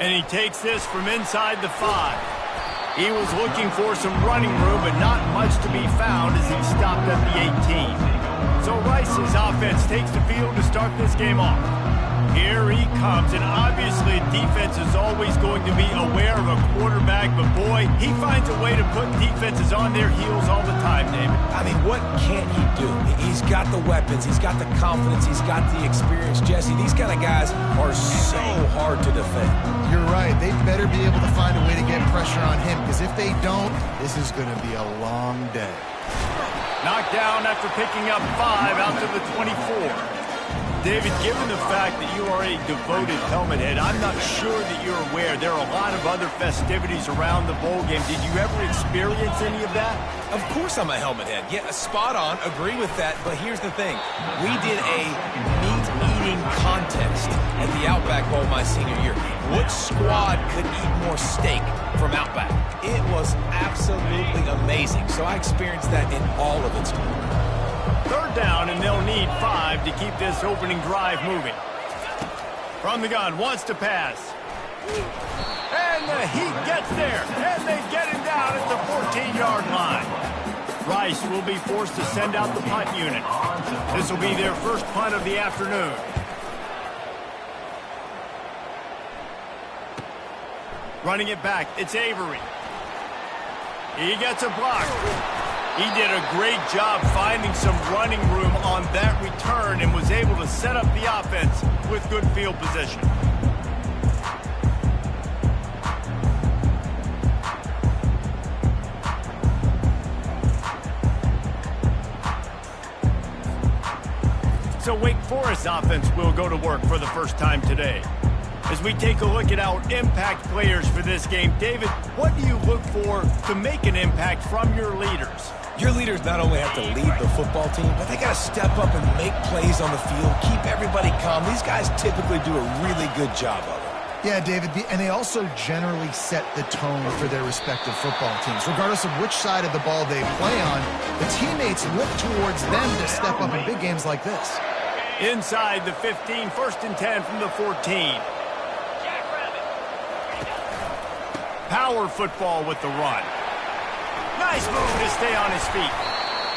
And he takes this from inside the 5. He was looking for some running room, but not much to be found as he stopped at the 18. So Rice's offense takes the field to start this game off. Here he comes, and obviously defense is always going to be aware of a quarterback, but boy, he finds a way to put defenses on their heels all the time, David. I mean, what can't he do? He's got the weapons, he's got the confidence, he's got the experience. Jesse, these kind of guys are so hard to defend. You're right. They better be able to find a way to get pressure on him, because if they don't, this is going to be a long day. Knocked down after picking up 5 out to the 24. David, given the fact that you are a devoted helmet head, I'm not sure that you're aware there are a lot of other festivities around the bowl game. Did you ever experience any of that? Of course I'm a helmet head. Yeah, spot on. Agree with that. But here's the thing. We did a meat-eating contest at the Outback Bowl my senior year. Which squad could eat more steak from Outback? It was absolutely amazing. So I experienced that in all of its glory. 3rd down, and they'll need 5 to keep this opening drive moving. From the gun, wants to pass. And the Heat gets there, and they get him down at the 14-yard line. Rice will be forced to send out the punt unit. This will be their first punt of the afternoon. Running it back, it's Avery. He gets a block. He did a great job finding some running room on that return and was able to set up the offense with good field position. So Wake Forest offense will go to work for the first time today. As we take a look at our impact players for this game, David, what do you look for to make an impact from your leaders? Your leaders not only have to lead the football team, but they got to step up and make plays on the field, keep everybody calm. These guys typically do a really good job of it. Yeah, David, and they also generally set the tone for their respective football teams. Regardless of which side of the ball they play on, the teammates look towards them to step up in big games like this. Inside the 15, 1st and 10 from the 14. Power football with the run. Nice move to stay on his feet.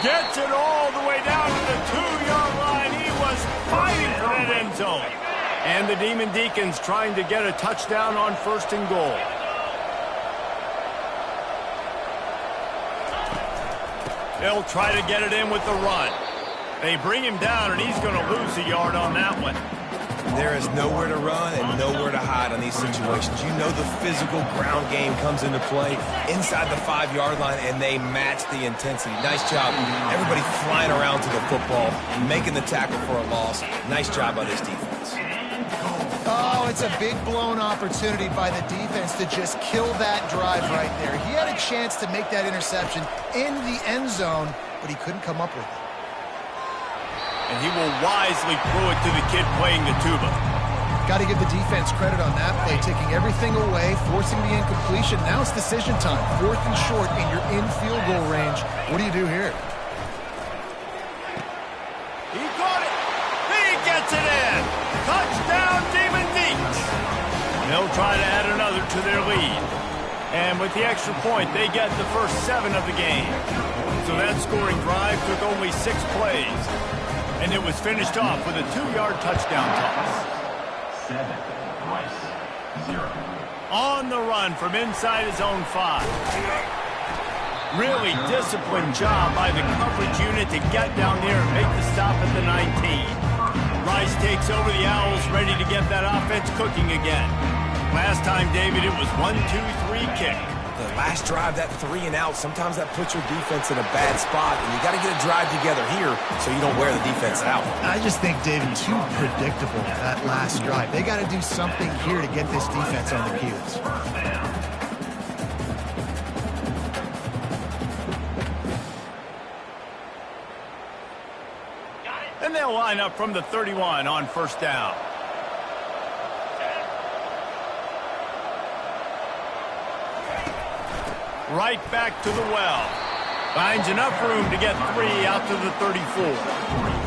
Gets it all the way down to the 2-yard line. He was fighting for that end zone. And the Demon Deacons trying to get a touchdown on 1st and goal. They'll try to get it in with the run. They bring him down, and he's going to lose a yard on that one. There is nowhere to run and nowhere to hide on these situations. You know the physical ground game comes into play inside the 5-yard line, and they match the intensity. Nice job. Everybody flying around to the football, making the tackle for a loss. Nice job by this defense. Oh, it's a big blown opportunity by the defense to just kill that drive right there. He had a chance to make that interception in the end zone, but he couldn't come up with it. And he will wisely throw it to the kid playing the tuba. Got to give the defense credit on that play, taking everything away, forcing the incompletion. Now it's decision time. 4th and short, and you're in field goal range. What do you do here? He got it. He gets it in. Touchdown, Demon Deacons. They'll try to add another to their lead. And with the extra point, they get the first 7 of the game. So that scoring drive took only 6 plays. And it was finished off with a 2-yard touchdown toss. 7, Rice, 0. On the run from inside his own 5. Really disciplined job by the coverage unit to get down there and make the stop at the 19. Rice takes over the Owls, ready to get that offense cooking again. Last time, David, it was 1-2-3 kick. The last drive, that 3 and out, sometimes that puts your defense in a bad spot, and you got to get a drive together here so you don't wear the defense out. I just think, David, too predictable, that last drive. They got to do something here to get this defense on their heels. And they'll line up from the 31 on 1st down. Right back to the well. Finds enough room to get 3 out to the 34.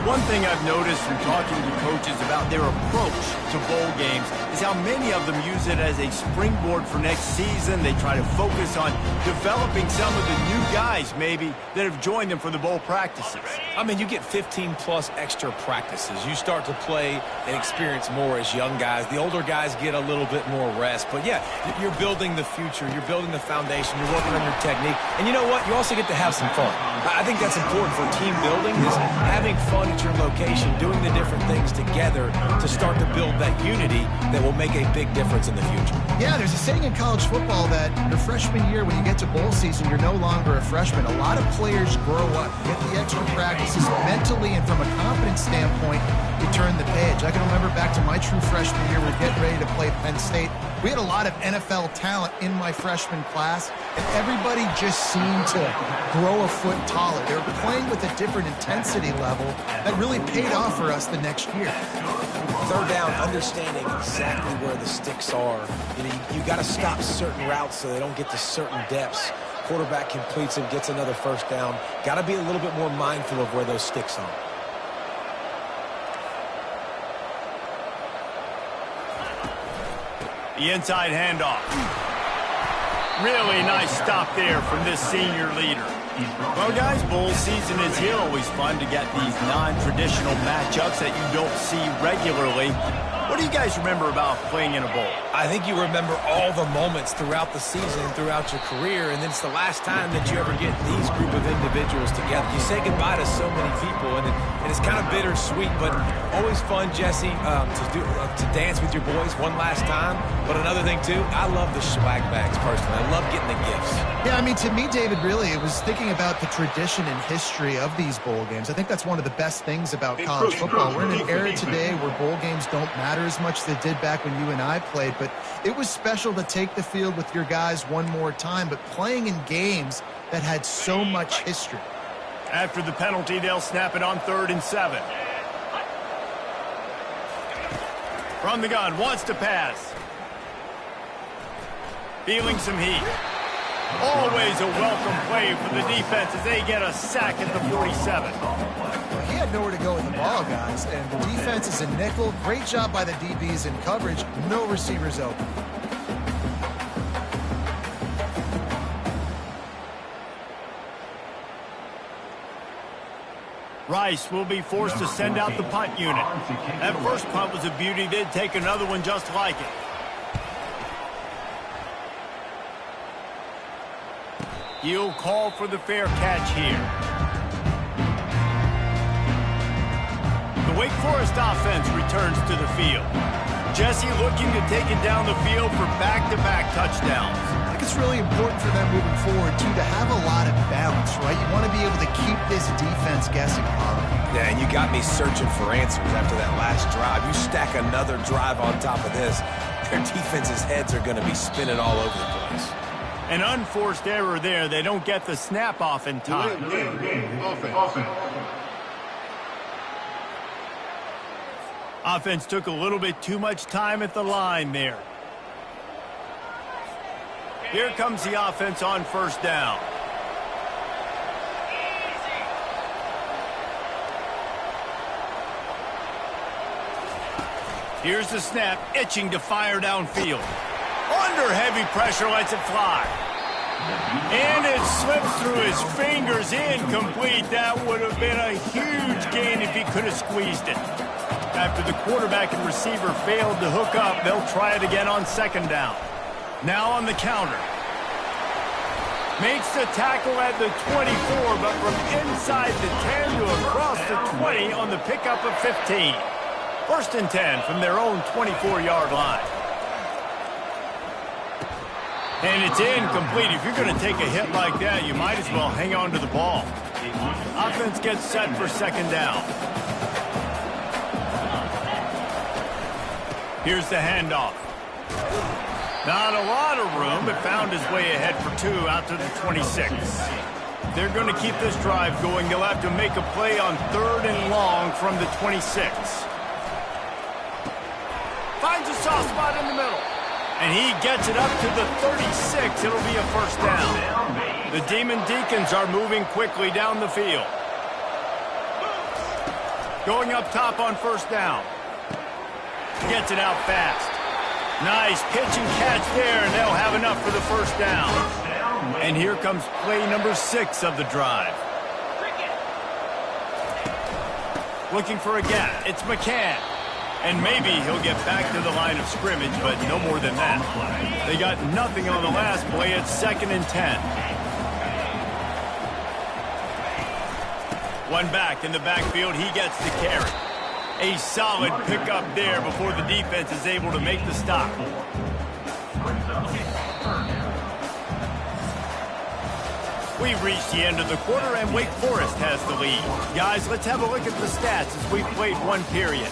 One thing I've noticed from talking to coaches about their approach to bowl games is how many of them use it as a springboard for next season. They try to focus on developing some of the new guys, maybe, that have joined them for the bowl practices. I mean, you get 15-plus extra practices. You start to play and experience more as young guys. The older guys get a little bit more rest. But, yeah, you're building the future. You're building the foundation. You're working on your technique. And you know what? You also get to have some fun. I think that's important for team building, is having fun at your location, doing the different things together to start to build that unity that will make a big difference in the future. Yeah, there's a saying in college football that your freshman year, when you get to bowl season, you're no longer a freshman. A lot of players grow up, get the extra practices mentally, and from a confidence standpoint, you turn the page. I can remember back to my true freshman year, we're getting ready to play Penn State. We had a lot of NFL talent in my freshman class, and everybody just seemed to grow a foot taller. They were playing with a different intensity level that really paid off for us the next year. Third down, understanding exactly where the sticks are. You got to stop certain routes so they don't get to certain depths. Quarterback completes and gets another first down. Got to be a little bit more mindful of where those sticks are. The inside handoff. Really nice stop there from this senior leader. Well, guys, bowl season is here. Always fun to get these non-traditional matchups that you don't see regularly. What do you guys remember about playing in a bowl? I think you remember all the moments throughout the season, throughout your career, and then it's the last time that you ever get these group of individuals together. You say goodbye to so many people, and it's kind of bittersweet, but always fun, Jesse, to dance with your boys one last time. But another thing, too, I love the swag bags, personally. I love getting the gifts. Yeah, I mean, to me, David, really, it was thinking about the tradition and history of these bowl games. I think that's one of the best things about college football. We're in an era today where bowl games don't matter as much as they did back when you and I played, but it was special to take the field with your guys one more time, but playing in games that had so much history. After the penalty, they'll snap it on 3rd and 7. From the gun, wants to pass. Feeling some heat. Always a welcome play for the defense as they get a sack at the 47. He had nowhere to go with the ball, guys, and the defense is a nickel. Great job by the DBs in coverage. No receivers open. Rice will be forced to send out the punt unit. That first punt was a beauty. They'd take another one just like it. He'll call for the fair catch here. The Wake Forest offense returns to the field. Jesse looking to take it down the field for back-to-back touchdowns. I think it's really important for them moving forward, too, to have a lot of balance, right? You want to be able to keep this defense guessing, Paulo. Yeah, and you got me searching for answers after that last drive. You stack another drive on top of this, their defense's heads are going to be spinning all over the place. An unforced error there. They don't get the snap off in time. Offense took a little bit too much time at the line there. Here comes the offense on 1st down. Here's the snap, itching to fire downfield. Under heavy pressure, lets it fly. And it slips through his fingers, incomplete. That would have been a huge gain if he could have squeezed it. After the quarterback and receiver failed to hook up, they'll try it again on 2nd down. Now on the counter. Makes the tackle at the 24, but from inside the 10 to across the 20 on the pickup of 15. 1st and 10 from their own 24-yard line. And it's incomplete. If you're going to take a hit like that, you might as well hang on to the ball. Offense gets set for 2nd down. Here's the handoff. Not a lot of room, but found his way ahead for 2 out to the 26. They're going to keep this drive going. They'll have to make a play on 3rd and long from the 26. Finds a soft spot in the middle. And he gets it up to the 36. It'll be a first down. The Demon Deacons are moving quickly down the field. Going up top on first down. Gets it out fast. Nice pitch and catch there, and they'll have enough for the first down. And here comes play number 6 of the drive. Looking for a gap. It's McCann. And maybe he'll get back to the line of scrimmage, but no more than that. They got nothing on the last play. It's 2nd and 10. One back in the backfield. He gets the carry. A solid pickup there before the defense is able to make the stop. We've reached the end of the quarter, and Wake Forest has the lead. Guys, let's have a look at the stats as we've played one period.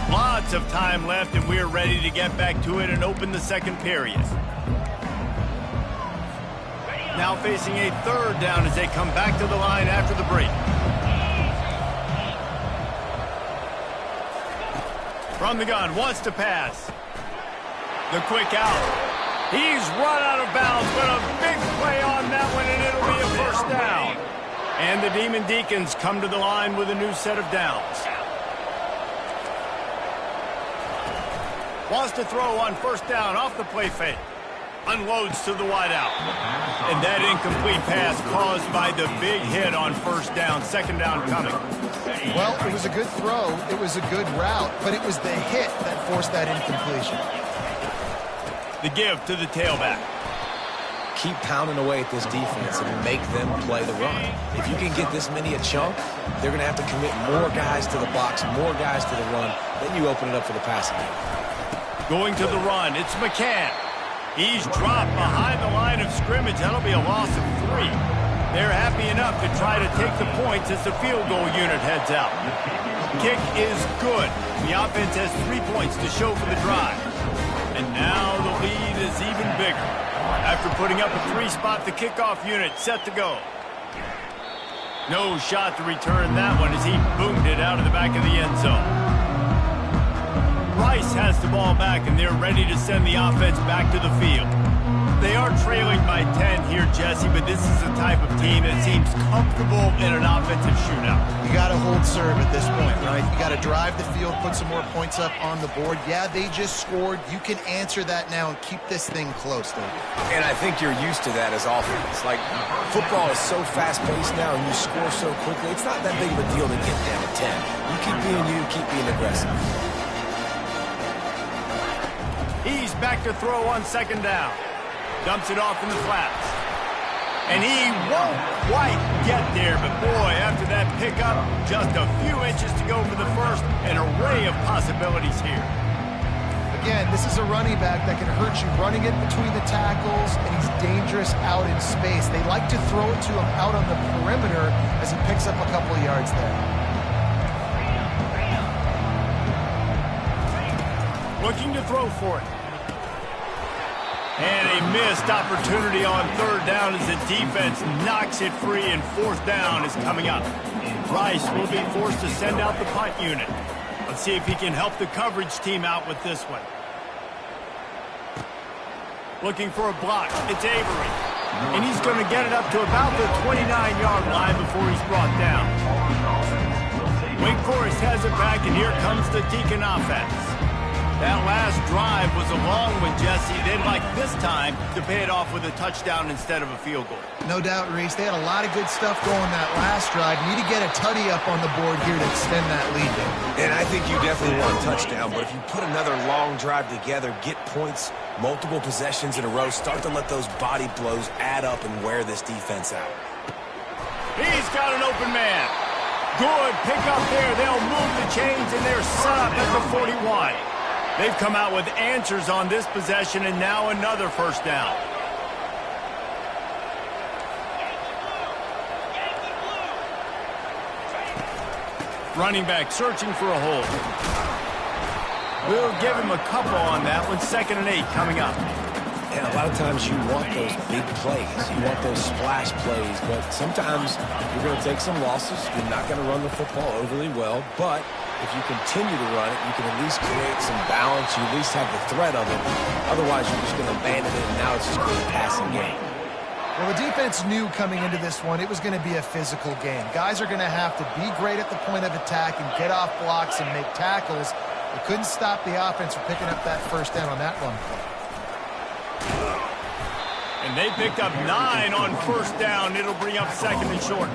Lots of time left, and we're ready to get back to it and open the second period. Now facing a 3rd down as they come back to the line after the break. From the gun, wants to pass. The quick out. He's run out of bounds, but a big play on that one, and it'll be a first down. And the Demon Deacons come to the line with a new set of downs. Wants to throw on first down off the play fake. Unloads to the wideout. And that incomplete pass caused by the big hit on first down. 2nd down coming. Well, it was a good throw. It was a good route, but it was the hit that forced that incompletion. The give to the tailback. Keep pounding away at this defense and make them play the run. If you can get this many a chunk, they're going to have to commit more guys to the box, more guys to the run. Then you open it up for the passing game. Going to the run, it's McCann. He's dropped behind the line of scrimmage. That'll be a loss of 3. They're happy enough to try to take the points as the field goal unit heads out. Kick is good. The offense has 3 points to show for the drive. And now the lead is even bigger. After putting up a 3-spot, the kickoff unit set to go. No shot to return that one as he boomed it out of the back of the end zone. Rice has the ball back, and they're ready to send the offense back to the field. They are trailing by 10 here, Jesse, but this is the type of team that seems comfortable in an offensive shootout. You got to hold serve at this point, right? You got to drive the field, put some more points up on the board. Yeah, they just scored. You can answer that now and keep this thing close, don't you? And I think you're used to that as offense. Like, football is so fast-paced now, and you score so quickly. It's not that big of a deal to get down to 10. You keep being you, keep being aggressive. He's back to throw on 2nd down. Dumps it off in the flats. And he won't quite get there, but boy, after that pickup, just a few inches to go for the first. An array of possibilities here. Again, this is a running back that can hurt you running it between the tackles, and he's dangerous out in space. They like to throw it to him out on the perimeter as he picks up a couple of yards there. Looking to throw for it. And a missed opportunity on 3rd down as the defense knocks it free, and 4th down is coming up. Rice will be forced to send out the punt unit. Let's see if he can help the coverage team out with this one. Looking for a block. It's Avery. And he's going to get it up to about the 29-yard line before he's brought down. Wake Forest has it back, and here comes the Deacon offense. That last drive was a long one, Jesse. They'd like this time to pay it off with a touchdown instead of a field goal. No doubt, Reese. They had a lot of good stuff going that last drive. Need to get a tutty up on the board here to extend that lead. And I think you definitely want a touchdown, but if you put another long drive together, get points, multiple possessions in a row, start to let those body blows add up and wear this defense out. He's got an open man. Good pick up there. They'll move the chains, and they're set up at the 41. They've come out with answers on this possession, and now another first down. Running back searching for a hole. We'll give him a couple on that one. 2nd and 8 coming up. And a lot of times you want those big plays. You want those splash plays. But sometimes you're going to take some losses. You're not going to run the football overly well. But if you continue to run it, you can at least create some balance. You at least have the threat of it. Otherwise, you're just going to abandon it, and now it's just going to be a passing game. Well, the defense knew coming into this one it was going to be a physical game. Guys are going to have to be great at the point of attack and get off blocks and make tackles. They couldn't stop the offense from picking up that first down on that run play. And they picked up 9 on first down. It'll bring up second and short.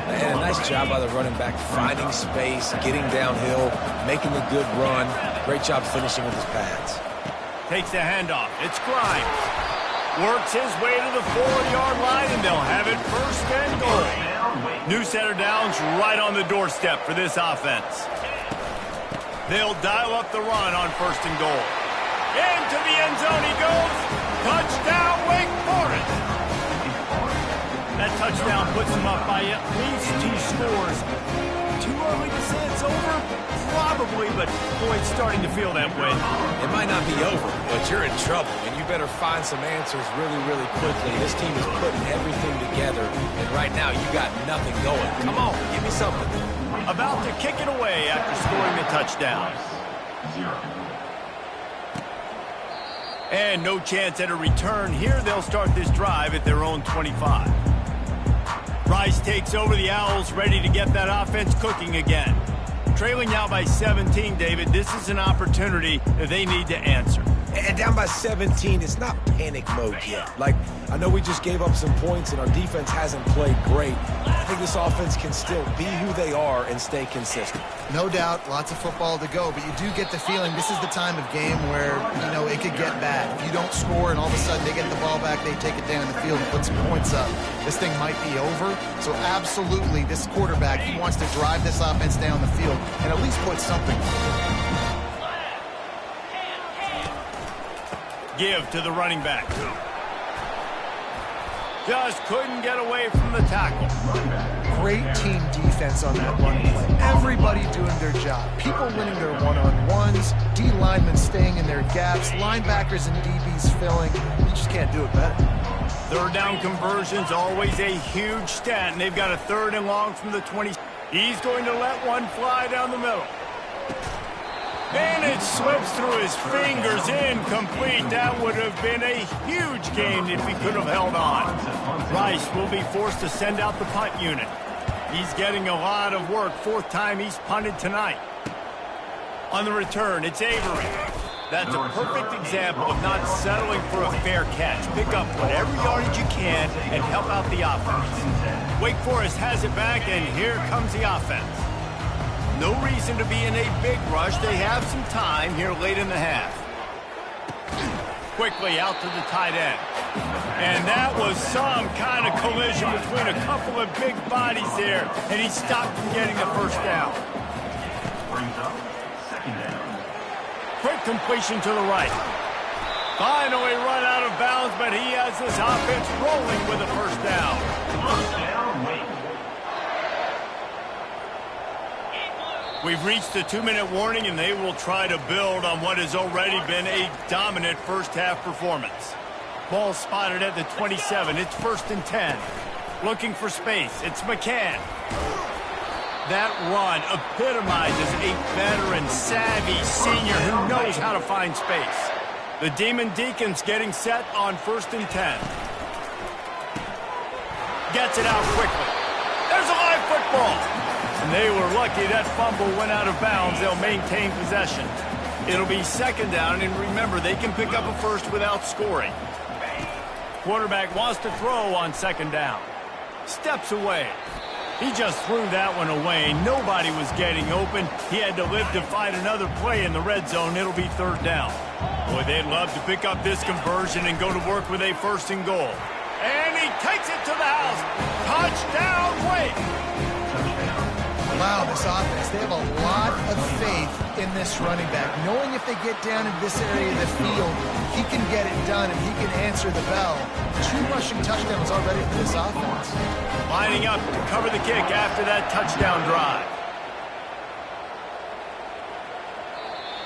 And a nice job by the running back, finding space, getting downhill, making a good run. Great job finishing with his pads. Takes the handoff. It's Grimes. Works his way to the 4-yard line, and they'll have it first and goal. New set of downs right on the doorstep for this offense. They'll dial up the run on first and goal. Into the end zone he goes. Touchdown, Wake Forest. That touchdown puts him up by at least 2 scores. Too early to say it's over? Probably, but boy, it's starting to feel that way. It might not be over, but you're in trouble, and you better find some answers really, really quickly. This team is putting everything together, and right now you got nothing going. Come on, give me something. About to kick it away after scoring the touchdown. 0. And no chance at a return here. They'll start this drive at their own 25. Rice takes over the Owls, ready to get that offense cooking again. Trailing now by 17, David. This is an opportunity that they need to answer. And down by 17, it's not panic mode yet. Like, I know we just gave up some points and our defense hasn't played great. I think this offense can still be who they are and stay consistent. No doubt, lots of football to go, but you do get the feeling this is the time of game where, it could get bad. If you don't score and all of a sudden they get the ball back, they take it down the field and put some points up, this thing might be over. So absolutely, this quarterback, he wants to drive this offense down the field and at least put something on. Give to the running back. Just couldn't get away from the tackle. Great team defense on that run play. Everybody doing their job. People winning their one-on-ones. D linemen staying in their gaps. Linebackers and DBs filling. You just can't do it better. Third down conversion's always a huge stat, and they've got a 3rd and long from the 20. He's going to let one fly down the middle. And it slips through his fingers, incomplete. That would have been a huge gain if he could have held on. Rice will be forced to send out the punt unit. He's getting a lot of work. 4th time he's punted tonight. On the return, it's Avery. That's a perfect example of not settling for a fair catch. Pick up whatever yardage you can and help out the offense. Wake Forest has it back, and here comes the offense. No reason to be in a big rush. They have some time here late in the half. Quickly out to the tight end. And that was some kind of collision between a couple of big bodies there, and he stopped from getting the first down. Brings up 2nd down. Quick completion to the right. Finally run out of bounds, but he has this offense rolling with a first down. First down, Wake. We've reached the 2-minute warning, and they will try to build on what has already been a dominant first-half performance. Ball spotted at the 27. It's 1st and 10. Looking for space. It's McCann. That run epitomizes a veteran, savvy senior who knows how to find space. The Demon Deacons getting set on 1st and 10. Gets it out quickly. There's a live football. And they were lucky that fumble went out of bounds. They'll maintain possession. It'll be 2nd down, and remember, they can pick up a first without scoring. Quarterback wants to throw on 2nd down. Steps away. He just threw that one away. Nobody was getting open. He had to live to find another play in the red zone. It'll be 3rd down. Boy, they'd love to pick up this conversion and go to work with a 1st and goal. And he takes it to the house. Touchdown, Wake! Wow, this offense, they have a lot of faith in this running back. Knowing if they get down into this area of the field, he can get it done and he can answer the bell. 2 rushing touchdowns already for this offense. Lining up to cover the kick after that touchdown drive.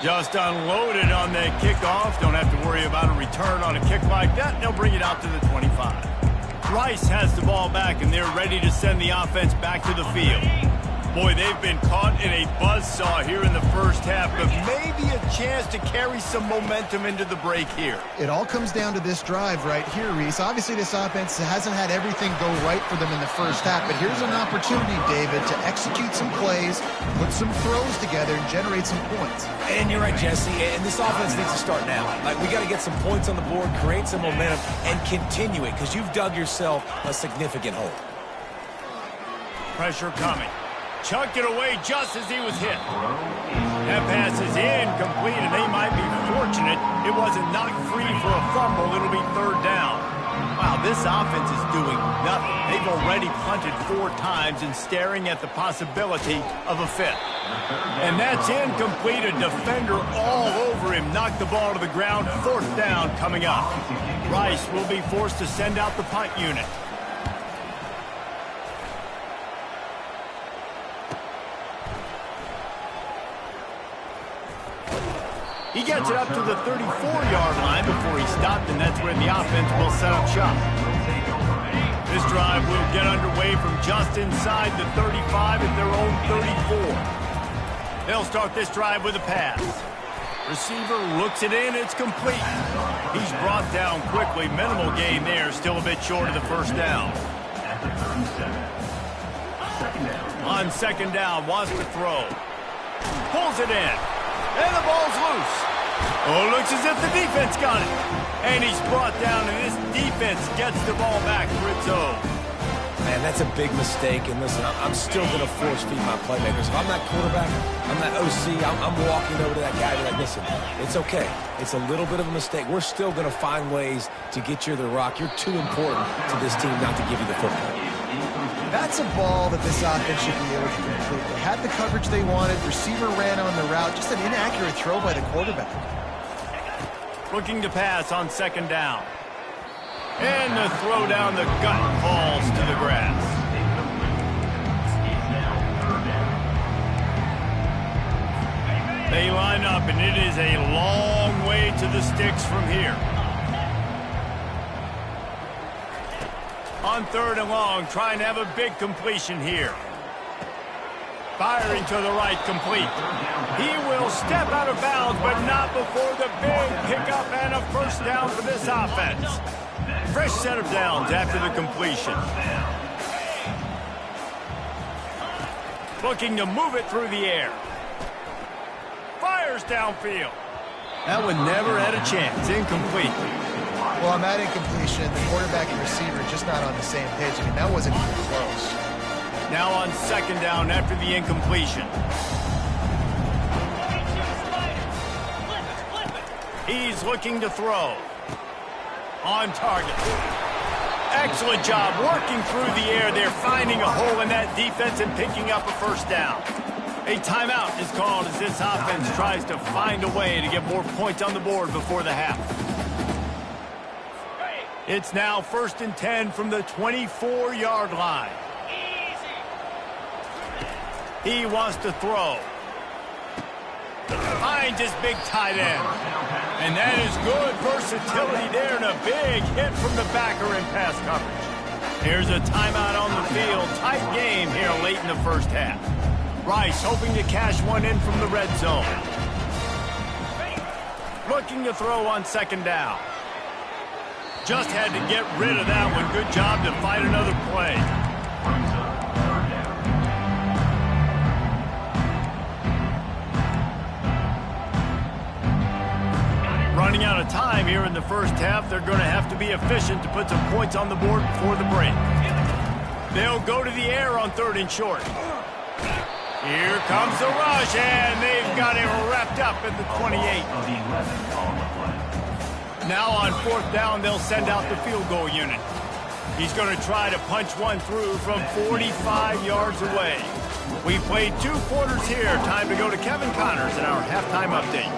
Just unloaded on that kickoff. Don't have to worry about a return on a kick like that. They'll bring it out to the 25. Rice has the ball back, and they're ready to send the offense back to the field. Boy, they've been caught in a buzzsaw here in the first half, but maybe a chance to carry some momentum into the break here. It all comes down to this drive right here, Reese. Obviously, this offense hasn't had everything go right for them in the first half, but here's an opportunity, David, to execute some plays, put some throws together, and generate some points. And you're right, Jesse, and this offense needs to start now. Like, we got to get some points on the board, create some momentum, and continue it, because you've dug yourself a significant hole. Pressure coming. Chucked it away just as he was hit. That pass is incomplete, and they might be fortunate it wasn't knocked free for a fumble. It'll be third down. Wow, this offense is doing nothing. They've already punted 4 times and staring at the possibility of a fifth. And that's incomplete. A defender all over him. Knocked the ball to the ground. Fourth down coming up. Rice will be forced to send out the punt unit. He gets it up to the 34-yard line before he stopped, and that's where the offense will set up shop. This drive will get underway from just inside the 35 at their own 34. They'll start this drive with a pass. Receiver looks it in. It's complete. He's brought down quickly. Minimal gain there. Still a bit short of the first down. On second down, wants to throw. Pulls it in. And the ball's loose. Oh, looks as if the defense got it. And he's brought down, and this defense gets the ball back for its own. Man, that's a big mistake. And listen, I'm still going to force feed my playmakers. If I'm that quarterback, I'm that OC, I'm walking over to that guy and be like, listen, it's okay. It's a little bit of a mistake. We're still going to find ways to get you the rock. You're too important to this team not to give you the football. That's a ball that this offense should be able to complete. They had the coverage they wanted. Receiver ran on the route. Just an inaccurate throw by the quarterback. Looking to pass on second down. And the throw down the gut falls to the grass. They line up, and it is a long way to the sticks from here. On third and long, trying to have a big completion here. Firing to the right, complete. He will step out of bounds, but not before the big pickup and a first down for this offense. Fresh set of downs after the completion. Looking to move it through the air. Fires downfield. That one never had a chance. Incomplete. Well, on that incompletion, the quarterback and receiver just not on the same page. I mean, that wasn't even close. Now on second down after the incompletion. He's looking to throw. On target. Excellent job working through the air. They're finding a hole in that defense and picking up a first down. A timeout is called as this offense tries to find a way to get more points on the board before the half. It's now 1st and 10 from the 24-yard line. He wants to throw. Finds his big tight end. And that is good versatility there and a big hit from the backer in pass coverage. Here's a timeout on the field. Tight game here late in the first half. Rice hoping to cash one in from the red zone. Looking to throw on second down. Just had to get rid of that one. Good job to fight another play. Running out of time here in the first half. They're going to have to be efficient to put some points on the board before the break. They'll go to the air on third and short. Here comes the rush, and they've got it wrapped up at the 28. Now on fourth down, they'll send out the field goal unit. He's going to try to punch one through from 45 yards away. We played 2 quarters here. Time to go to Kevin Connors in our halftime update.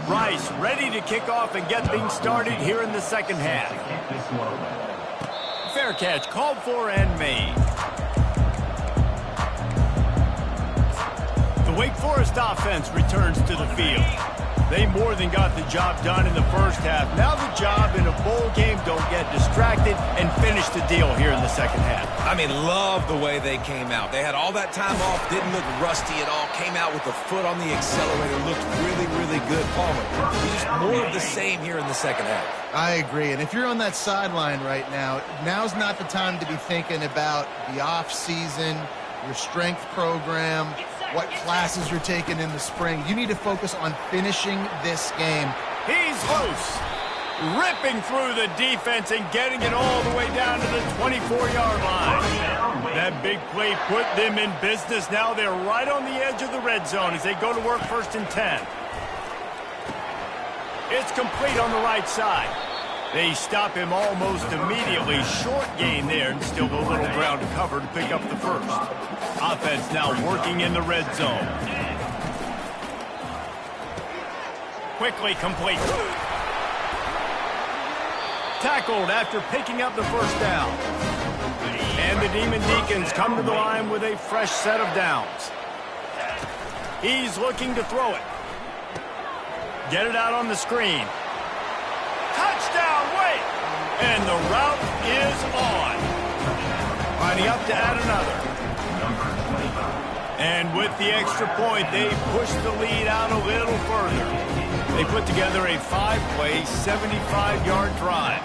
Rice ready to kick off and get things started here in the second half. Fair catch called for and made. The Wake Forest offense returns to the field. They more than got the job done in the first half. Now the job in a bowl game, don't get distracted and finish the deal here in the second half. I mean, love the way they came out. They had all that time off, didn't look rusty at all, came out with the foot on the accelerator, looked really, really good. Palmer, just more of the same here in the second half. I agree. And if you're on that sideline right now, now's not the time to be thinking about the off season, your strength program, what classes you're taking in the spring. You need to focus on finishing this game. He's loose, ripping through the defense and getting it all the way down to the 24-yard line. That big play put them in business. Now they're right on the edge of the red zone as they go to work 1st and 10. It's complete on the right side. They stop him almost immediately. Short gain there, and still a little ground to cover to pick up the first. Offense now working in the red zone. Quickly complete. Tackled after picking up the first down. And the Demon Deacons come to the line with a fresh set of downs. He's looking to throw it. Get it out on the screen. Touchdown, wait! And the route is on. Lining up to add another. And with the extra point, they push the lead out a little further. They put together a 5-play, 75-yard drive.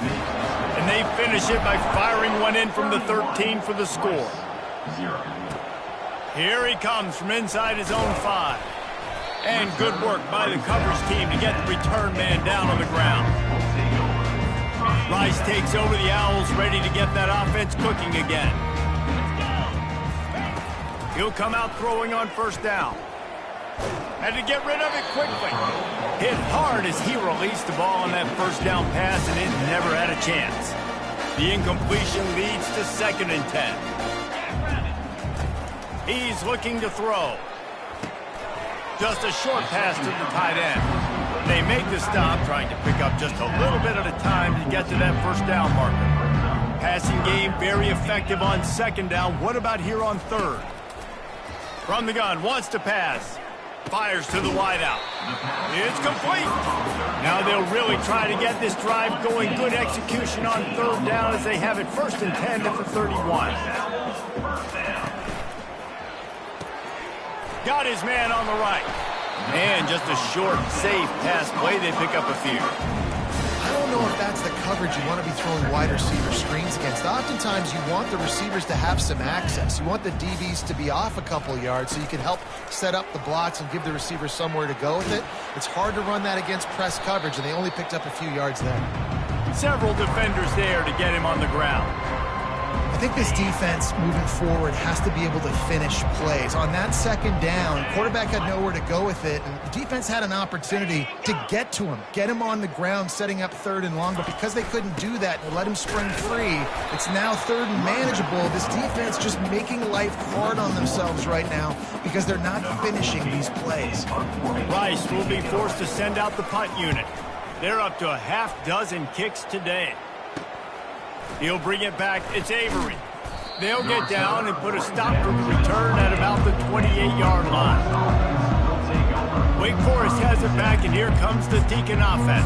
And they finish it by firing one in from the 13 for the score. Here he comes from inside his own 5. And good work by the coverage team to get the return man down on the ground. Rice takes over the Owls, ready to get that offense cooking again. He'll come out throwing on first down. Had to get rid of it quickly. Hit hard as he released the ball on that first down pass, and it never had a chance. The incompletion leads to 2nd and 10. He's looking to throw. Just a short pass to the tight end. They make the stop, trying to pick up just a little bit at a time to get to that first down marker. Passing game very effective on 2nd down. What about here on 3rd? From the gun, wants to pass. Fires to the wideout. It's complete. Now they'll really try to get this drive going. Good execution on 3rd down as they have it 1st and 10 at the 31. Got his man on the right. And just a short, safe pass play. They pick up a few. I don't know if that's the coverage you want to be throwing wide receiver screens against. Oftentimes, you want the receivers to have some access. You want the DBs to be off a couple yards so you can help set up the blocks and give the receivers somewhere to go with it. It's hard to run that against press coverage, and they only picked up a few yards there. Several defenders there to get him on the ground. I think this defense moving forward has to be able to finish plays. On that 2nd down, quarterback had nowhere to go with it, and the defense had an opportunity to get to him, get him on the ground, setting up 3rd and long, but because they couldn't do that and let him spring free, it's now 3rd and manageable. This defense just making life hard on themselves right now because they're not finishing these plays. Rice will be forced to send out the punt unit. They're up to a half dozen kicks today. He'll bring it back. It's Avery. They'll get down and put a stop to the return at about the 28-yard line. Wake Forest has it back, and here comes the Deacon offense.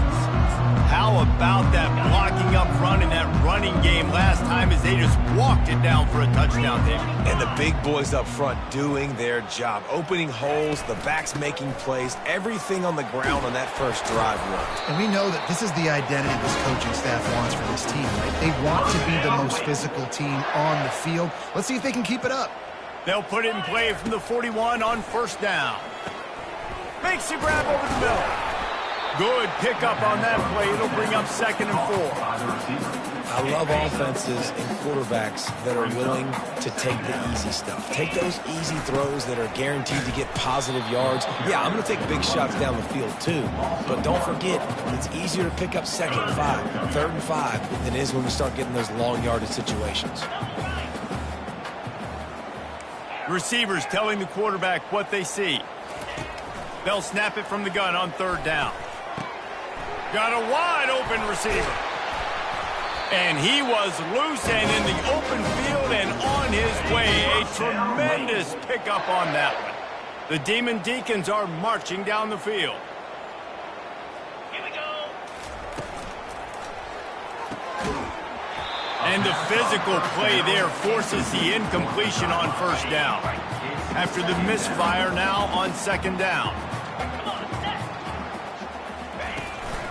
How about that blocking up front in that running game last time as they just walked it down for a touchdown there? And the big boys up front doing their job, opening holes, the backs making plays, everything on the ground on that first drive worked. And we know that this is the identity this coaching staff wants for this team, right? They want to be the most physical team on the field. Let's see if they can keep it up. They'll put it in play from the 41 on first down. Makes the grab over the middle. Good pickup on that play. It'll bring up 2nd and 4. I love offenses and quarterbacks that are willing to take the easy stuff. Take those easy throws that are guaranteed to get positive yards. Yeah, I'm going to take big shots down the field too. But don't forget, it's easier to pick up 2nd and 5, 3rd and 5 than it is when we start getting those long yardage situations. Receivers telling the quarterback what they see. They'll snap it from the gun on 3rd down. Got a wide open receiver. And he was loose and in the open field and on his way. A tremendous pickup on that one. The Demon Deacons are marching down the field. And the physical play there forces the incompletion on first down. After the misfire, now on second down.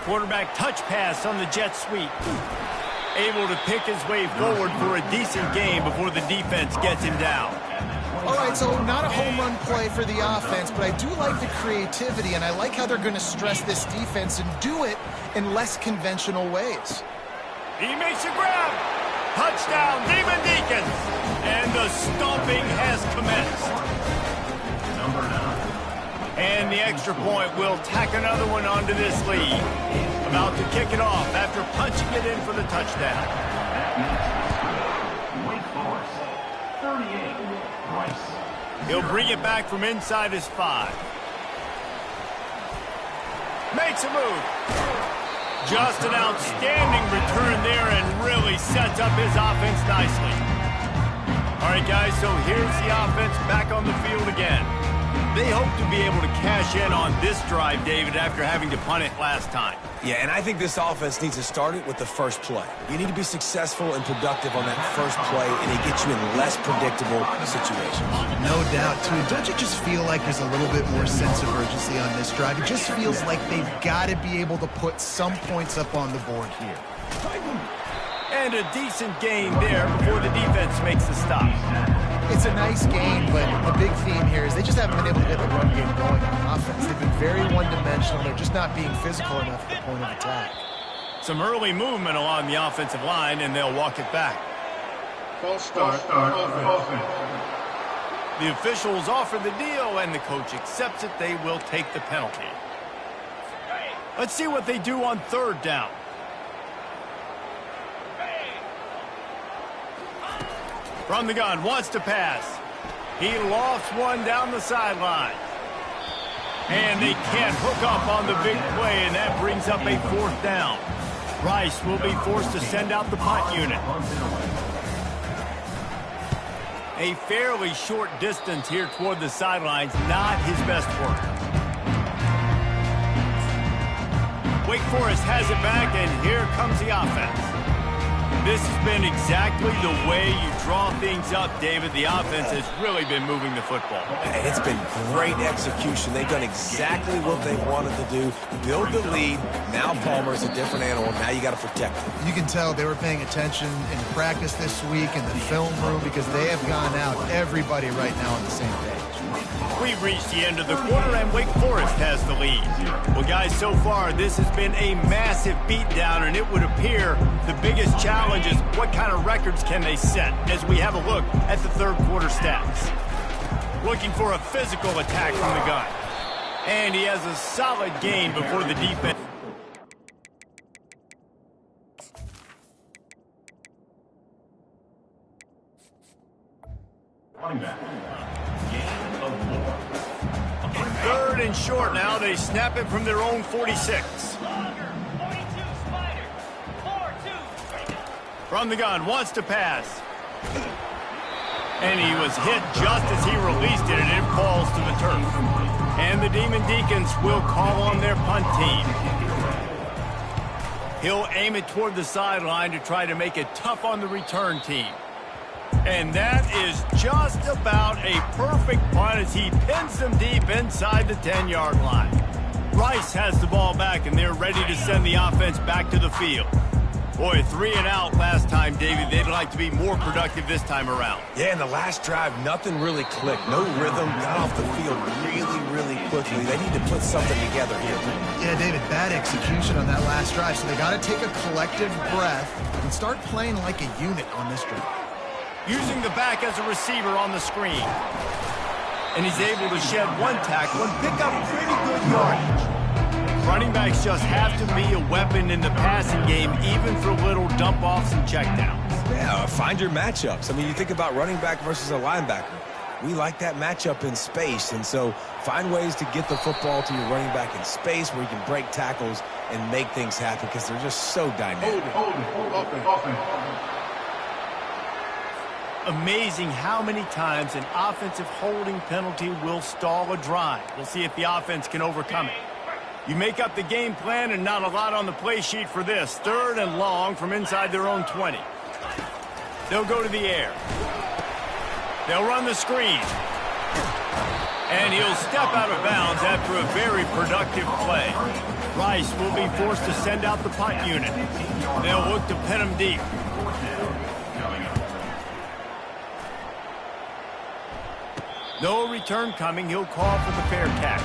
Quarterback touch pass on the jet sweep. Able to pick his way forward for a decent game before the defense gets him down. All right, so not a home run play for the offense, but I do like the creativity, and I like how they're going to stress this defense and do it in less conventional ways. He makes a grab. Touchdown, Demon Deacons. And the stomping has commenced. Number 9. And the extra point will tack another one onto this lead. About to kick it off after punching it in for the touchdown. Wake Forest, 38. Rice. He'll bring it back from inside his 5. Makes a move. Just an outstanding return there and really sets up his offense nicely. All right, guys, so here's the offense back on the field again. They hope to be able to cash in on this drive, David, after having to punt it last time. Yeah, and I think this offense needs to start it with the first play. You need to be successful and productive on that first play, and it gets you in less predictable situations. No doubt, too. Don't you just feel like there's a little bit more sense of urgency on this drive? It just feels like they've got to be able to put some points up on the board here. And a decent gain there before the defense makes the stop. It's a nice game, but the big theme here is they just haven't been able to get the run game going on offense. They've been very one-dimensional. They're just not being physical enough at the point of attack. Some early movement along the offensive line, and they'll walk it back. False start. Offense. The officials offer the deal, and the coach accepts it. They will take the penalty. Let's see what they do on third down. From the gun, wants to pass. He lofts one down the sideline. And they can't hook up on the big play, and that brings up a fourth down. Rice will be forced to send out the punt unit. A fairly short distance here toward the sidelines, not his best work. Wake Forest has it back, and here comes the offense. This has been exactly the way you draw things up, David. The offense has really been moving the football. And it's been great execution. They've done exactly what they wanted to do. Build the lead. Now Palmer's a different animal. Now you got to protect him. You can tell they were paying attention in practice this week in the film room because they have gone out, everybody right now on the same page. We've reached the end of the quarter, and Wake Forest has the lead. Well, guys, so far, this has been a massive beatdown, and it would appear the biggest challenge is what kind of records can they set as we have a look at the third quarter stats. Looking for a physical attack from the gun. And he has a solid gain before the defense. Running back. Gain of 4. Third and short now. They snap it from their own 46. From the gun, wants to pass. And he was hit just as he released it, and it falls to the turf. And the Demon Deacons will call on their punt team. He'll aim it toward the sideline to try to make it tough on the return team. And that is just about a perfect punt as he pins them deep inside the 10-yard line. Rice has the ball back, and they're ready to send the offense back to the field. Boy, 3 and out last time, David. They'd like to be more productive this time around. Yeah, in the last drive, nothing really clicked. No rhythm, got off the field really quickly. They need to put something together here. Yeah, David, bad execution on that last drive, so they got to take a collective breath and start playing like a unit on this drive. Using the back as a receiver on the screen. And he's able to shed one tackle and pick up pretty good yardage. Running backs just have to be a weapon in the passing game, even for little dump-offs and checkdowns. Yeah, find your matchups. I mean, you think about running back versus a linebacker. We like that matchup in space, and so find ways to get the football to your running back in space where you can break tackles and make things happen because they're just so dynamic. Amazing how many times an offensive holding penalty will stall a drive. We'll see if the offense can overcome it. You make up the game plan and not a lot on the play sheet for this. Third and long from inside their own 20. They'll go to the air. They'll run the screen. And he'll step out of bounds after a very productive play. Rice will be forced to send out the punt unit. They'll look to pin him deep. No return coming. He'll call for the fair catch.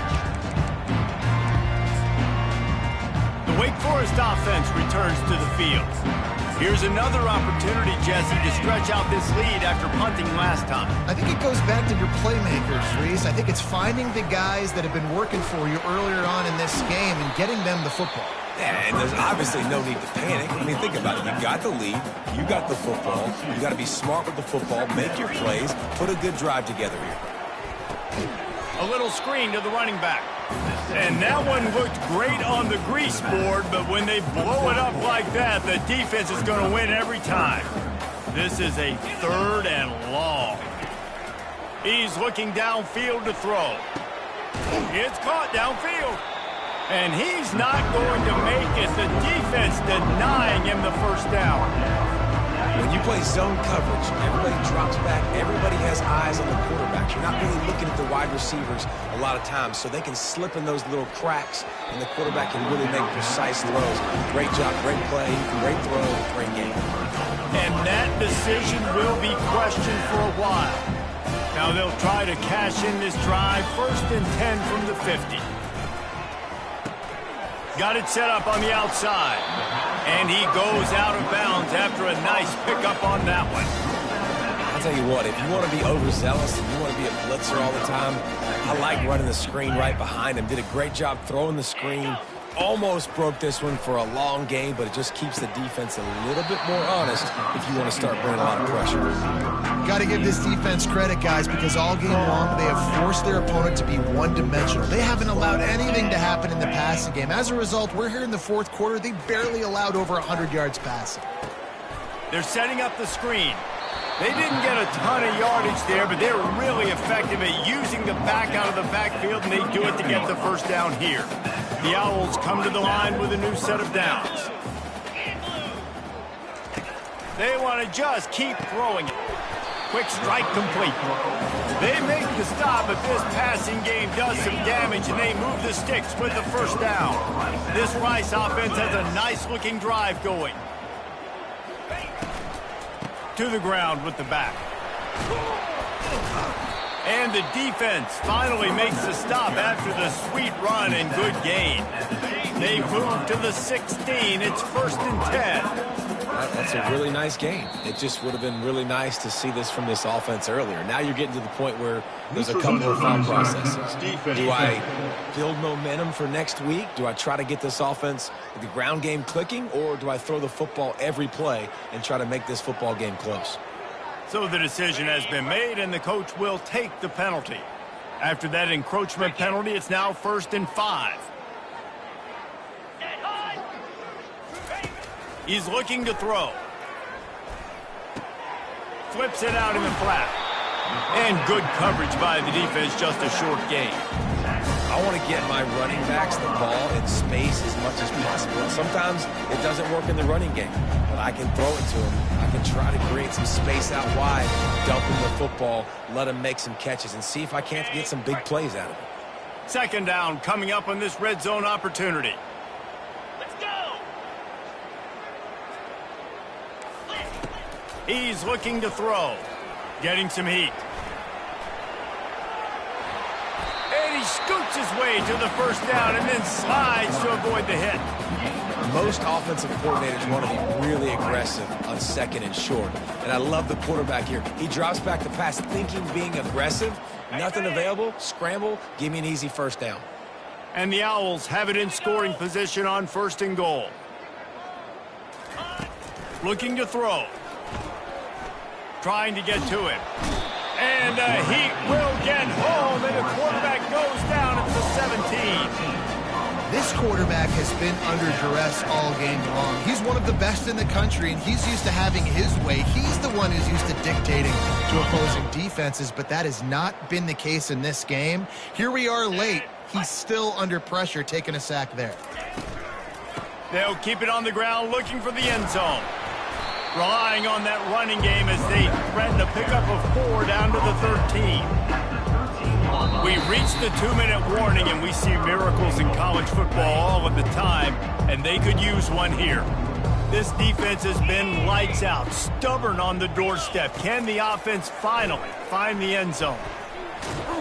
The Wake Forest offense returns to the field. Here's another opportunity, Jesse, to stretch out this lead after punting last time. I think it goes back to your playmakers, Reese. I think it's finding the guys that have been working for you earlier on in this game and getting them the football. Yeah, and there's obviously no need to panic. I mean, think about it. You got the lead. You got the football. You got to be smart with the football. Make your plays. Put a good drive together here. A little screen to the running back. And that one looked great on the grease board, but when they blow it up like that, the defense is going to win every time. This is a 3rd and long. He's looking downfield to throw. It's caught downfield. And he's not going to make it. The defense denying him the first down. When you play zone coverage, everybody drops back. Everybody has eyes on the quarterback. You're not really looking at the wide receivers a lot of times, so they can slip in those little cracks, and the quarterback can really make precise throws. Great job, great play, great throw, great game. And that decision will be questioned for a while. Now they'll try to cash in this drive. 1st and 10 from the 50. Got it set up on the outside. And he goes out of bounds after a nice pickup on that one. I'll tell you what, if you want to be overzealous and you want to be a blitzer all the time, I like running the screen right behind him. Did a great job throwing the screen. Almost broke this one for a long game, but it just keeps the defense a little bit more honest if you want to start bringing a lot of pressure. Got to give this defense credit, guys, because all game long they have forced their opponent to be one-dimensional. They haven't allowed anything to happen in the passing game. As a result, we're here in the 4th quarter. They barely allowed over 100 yards passing. They're setting up the screen. They didn't get a ton of yardage there, but they're really effective at using the back out of the backfield, and they do it to get the first down here. The Owls come to the line with a new set of downs. They want to just keep throwing it. Quick strike complete. They make the stop, but this passing game does some damage, and they move the sticks with the first down. This Rice offense has a nice-looking drive going. To the ground with the back. And the defense finally makes the stop after the sweet run and good gain. They move to the 16. It's 1st and 10. That's a really nice game. It just would have been really nice to see this from this offense earlier. Now you're getting to the point where there's a couple of thought processes. Do I build momentum for next week? Do I try to get this offense, the ground game clicking, or do I throw the football every play and try to make this football game close? So the decision has been made, and the coach will take the penalty. After that encroachment penalty, it's now 1st and 5. He's looking to throw. Flips it out in the flat. And good coverage by the defense, just a short gain. I want to get my running backs the ball in space as much as possible. And sometimes it doesn't work in the running game, but I can throw it to them. I can try to create some space out wide, dump him the football, let him make some catches, and see if I can't get some big plays out of it. 2nd down coming up on this red zone opportunity. He's looking to throw. Getting some heat. And he scoots his way to the first down and then slides to avoid the hit. Most offensive coordinators want to be really aggressive on 2nd and short. And I love the quarterback here. He drops back the pass thinking being aggressive. Nothing available. Scramble. Give me an easy first down. And the Owls have it in scoring position on 1st and goal. Looking to throw. Trying to get to him. And he will get home, and the quarterback goes down at the 17. This quarterback has been under duress all game long. He's one of the best in the country, and he's used to having his way. He's the one who's used to dictating to opposing defenses, but that has not been the case in this game. Here we are late. He's still under pressure, taking a sack there. They'll keep it on the ground, looking for the end zone. Relying on that running game as they threaten a pickup of 4 down to the 13. We reached the 2-minute warning, and we see miracles in college football all of the time, and they could use one here. This defense has been lights out, stubborn on the doorstep. Can the offense finally find the end zone?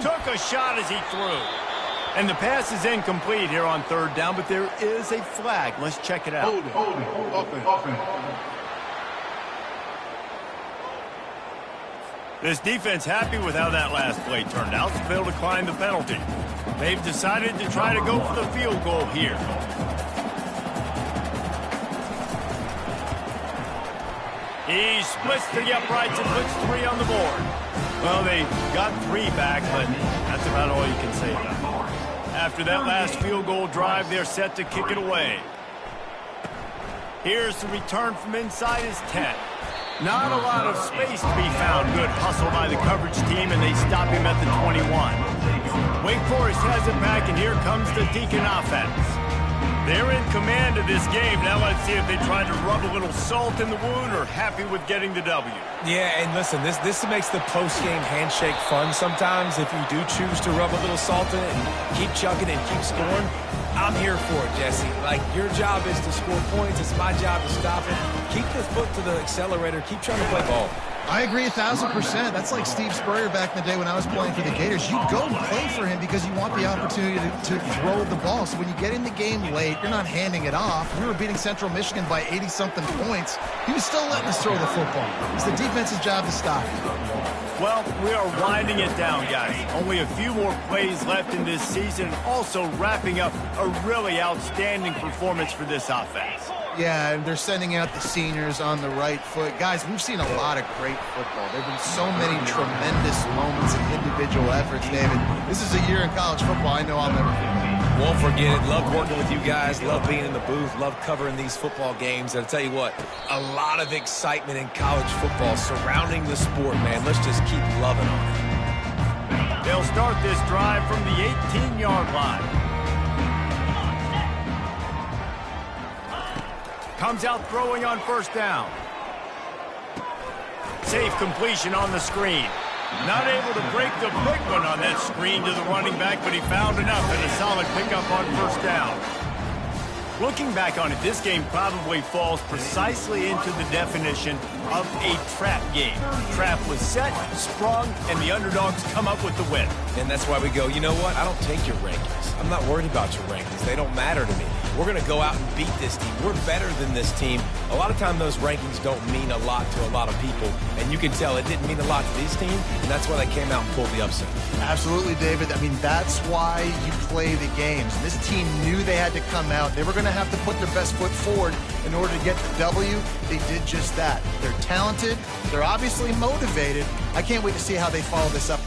Took a shot as he threw. And the pass is incomplete here on 3rd down, but there is a flag. Let's check it out. Hold it. Offense. This defense happy with how that last play turned out, so they'll decline the penalty. They've decided to try to go for the field goal here. He splits to the uprights and puts 3 on the board. Well, they got 3 back, but that's about all you can say about it. After that last field goal drive, they're set to kick it away. Here's the return from inside his 10. Not a lot of space to be found. Good hustle by the coverage team, and they stop him at the 21. Wake Forest has it back, and here comes the Deacon offense. They're in command of this game. Now let's see if they try to rub a little salt in the wound or happy with getting the W. Yeah, and listen, this makes the post-game handshake fun sometimes. If you do choose to rub a little salt in it and keep chugging and keep scoring, I'm here for it, Jesse. Like, your job is to score points. It's my job to stop it. Keep the foot to the accelerator. Keep trying to play ball. I agree 1,000%. That's like Steve Spurrier back in the day when I was playing for the Gators. You go play for him because you want the opportunity to throw the ball. So when you get in the game late, you're not handing it off. We were beating Central Michigan by 80-something points. He was still letting us throw the football. It's the defense's job to stop it. Well, we are winding it down, guys. Only a few more plays left in this season, also wrapping up a really outstanding performance for this offense. Yeah, and they're sending out the seniors on the right foot. Guys, we've seen a lot of great football. There have been so many tremendous moments and individual efforts, David. This is a year in college football I know I'll never forget. Won't forget it. Love working with you guys. Love being in the booth. Love covering these football games. And I'll tell you what, a lot of excitement in college football surrounding the sport, man. Let's just keep loving on it. They'll start this drive from the 18-yard line. Comes out throwing on 1st down. Safe completion on the screen. Not able to break the big one on that screen to the running back, but he found enough and a solid pickup on 1st down. Looking back on it, this game probably falls precisely into the definition of a trap game. Trap was set, sprung, and the underdogs come up with the win. And that's why we go, you know what? I don't take your rankings. I'm not worried about your rankings. They don't matter to me. We're going to go out and beat this team. We're better than this team. A lot of time those rankings don't mean a lot to a lot of people, and you can tell it didn't mean a lot to this team, and that's why they came out and pulled the upset. Absolutely, David. I mean, that's why you play the games. This team knew they had to come out. They were going to have to put their best foot forward in order to get the W. They did just that. They're talented. They're obviously motivated. I can't wait to see how they follow this up